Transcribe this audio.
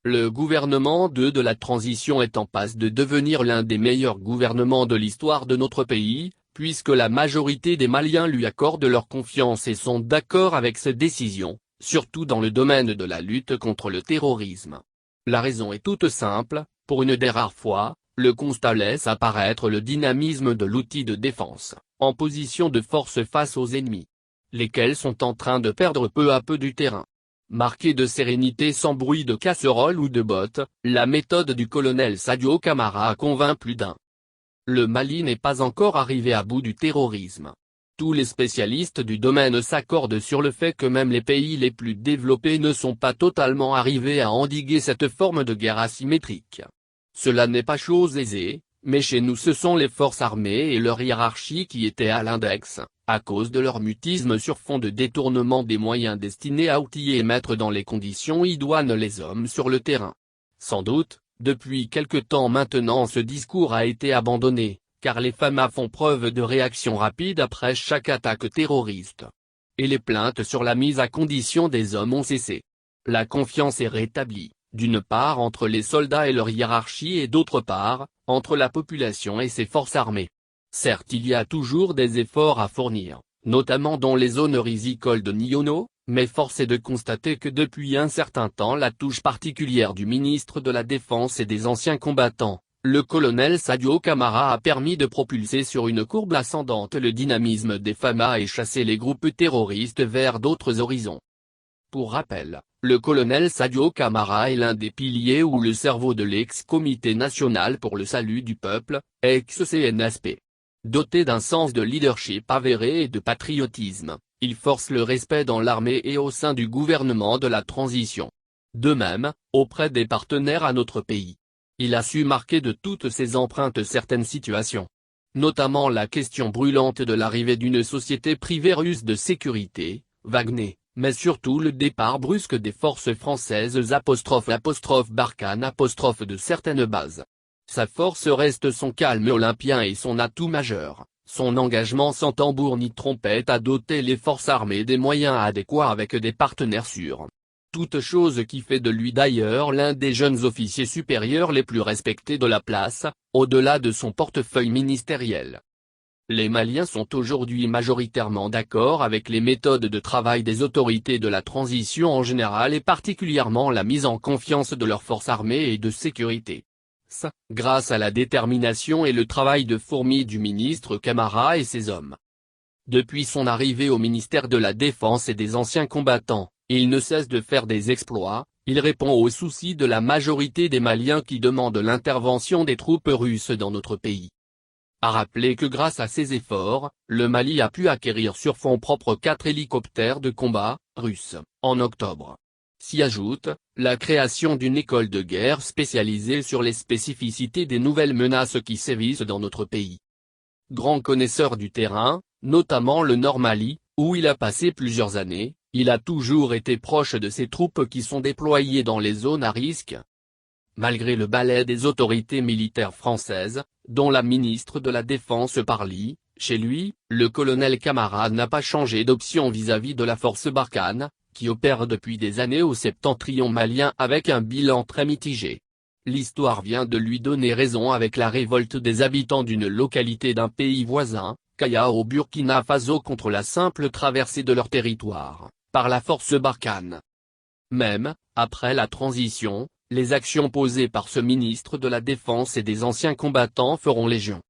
Le gouvernement de la transition est en passe de devenir l'un des meilleurs gouvernements de l'histoire de notre pays, puisque la majorité des Maliens lui accordent leur confiance et sont d'accord avec ses décisions, surtout dans le domaine de la lutte contre le terrorisme. La raison est toute simple, pour une des rares fois, le constat laisse apparaître le dynamisme de l'outil de défense, en position de force face aux ennemis, lesquels sont en train de perdre peu à peu du terrain. Marquée de sérénité sans bruit de casserole ou de bottes, la méthode du colonel Sadio Camara a convaincu plus d'un. Le Mali n'est pas encore arrivé à bout du terrorisme. Tous les spécialistes du domaine s'accordent sur le fait que même les pays les plus développés ne sont pas totalement arrivés à endiguer cette forme de guerre asymétrique. Cela n'est pas chose aisée, mais chez nous ce sont les forces armées et leur hiérarchie qui étaient à l'index, à cause de leur mutisme sur fond de détournement des moyens destinés à outiller et mettre dans les conditions idoines les hommes sur le terrain. Sans doute, depuis quelque temps maintenant ce discours a été abandonné, car les FAMA font preuve de réaction rapide après chaque attaque terroriste. Et les plaintes sur la mise à condition des hommes ont cessé. La confiance est rétablie, d'une part entre les soldats et leur hiérarchie et d'autre part, entre la population et ses forces armées. Certes il y a toujours des efforts à fournir, notamment dans les zones rizicoles de Niono, mais force est de constater que depuis un certain temps la touche particulière du ministre de la Défense et des anciens combattants, le colonel Sadio Camara a permis de propulser sur une courbe ascendante le dynamisme des FAMA et chasser les groupes terroristes vers d'autres horizons. Pour rappel, le colonel Sadio Camara est l'un des piliers ou le cerveau de l'ex-Comité national pour le salut du peuple, ex-CNSP. Doté d'un sens de leadership avéré et de patriotisme, il force le respect dans l'armée et au sein du gouvernement de la transition. De même, auprès des partenaires à notre pays. Il a su marquer de toutes ses empreintes certaines situations. Notamment la question brûlante de l'arrivée d'une société privée russe de sécurité, Wagner, mais surtout le départ brusque des forces françaises '. Barkhane '. De certaines bases. Sa force reste son calme olympien et son atout majeur, son engagement sans tambour ni trompette à doter les forces armées des moyens adéquats avec des partenaires sûrs. Toute chose qui fait de lui d'ailleurs l'un des jeunes officiers supérieurs les plus respectés de la place, au-delà de son portefeuille ministériel. Les Maliens sont aujourd'hui majoritairement d'accord avec les méthodes de travail des autorités de la transition en général et particulièrement la mise en confiance de leurs forces armées et de sécurité. Grâce à la détermination et le travail de fourmi du ministre Camara et ses hommes. Depuis son arrivée au ministère de la Défense et des anciens combattants, il ne cesse de faire des exploits, il répond aux soucis de la majorité des Maliens qui demandent l'intervention des troupes russes dans notre pays. À rappeler que grâce à ces efforts, le Mali a pu acquérir sur fonds propres 4 hélicoptères de combat, russes, en octobre. S'y ajoute, la création d'une école de guerre spécialisée sur les spécificités des nouvelles menaces qui sévissent dans notre pays. Grand connaisseur du terrain, notamment le Nord Mali, où il a passé plusieurs années, il a toujours été proche de ces troupes qui sont déployées dans les zones à risque. Malgré le balai des autorités militaires françaises, dont la ministre de la Défense parle, chez lui, le colonel Camara n'a pas changé d'option vis-à-vis de la force Barkhane, qui opère depuis des années au septentrion malien avec un bilan très mitigé. L'histoire vient de lui donner raison avec la révolte des habitants d'une localité d'un pays voisin, Kaya au Burkina Faso contre la simple traversée de leur territoire, par la force Barkhane. Même, après la transition, les actions posées par ce ministre de la Défense et des anciens combattants feront légion.